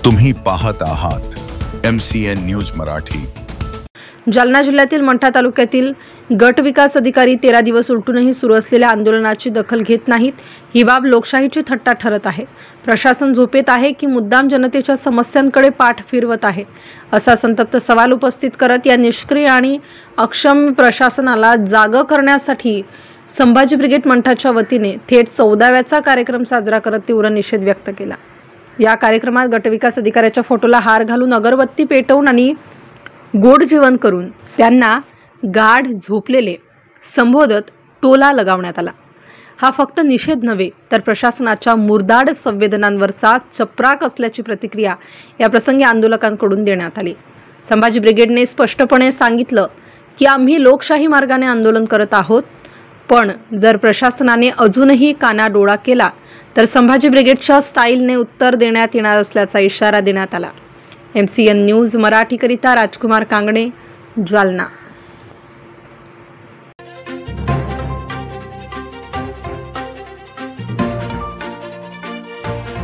तुम्ही पाहत आहात MCN न्यूज मराठी। जालना जिल्ह्यातील मंठा तालुक्यातील गट विकास अधिकारी 13 दिवस उलटूनही सुरू असलेल्या आंदोलनाची दखल घेत नाहीत। ही बाब लोकशाहीची थट्टा ठरत आहे। प्रशासन झोपेत आहे की मुद्दाम जनतेच्या समस्यांकडे पाठ फिरवत आहे, असा संतप्त सवाल उपस्थित करत या निष्क्रिय आणि अक्षम प्रशासनाला जागं करण्यासाठी संभाजी ब्रिगेड मंठाच्या वतीने थेट 14व्याचा कार्यक्रम साजरा करत तीव्र निषेध व्यक्त केला। या कार्यक्रमात गटविकास अधिकाऱ्याच्या फोटोला हार घालून, अगरबत्ती पेटवून आणि गोड जेवण करून त्यांना गाढ झोपलेले संबोधत टोला लगावण्यात आला। हा फक्त निषेध नव्हे तर प्रशासनाच्या मुरदाड संवेदनांवरचा चपराक असल्याची प्रतिक्रिया या प्रसंगी आंदोलकांकडून देण्यात आली। संभाजी ब्रिगेडने स्पष्टपणे सांगितलं की आम्ही लोकशाही मार्गाने आंदोलन करत आहोत, पण जर प्रशासनाने अजूनही कानाडोळा केला तर संभाजी ब्रिगेडच्या स्टाईलने उत्तर देण्यात येणार असल्याचा इशारा देण्यात आला। MCN न्यूज मराठीकरिता राजकुमार कांगणे, जालना।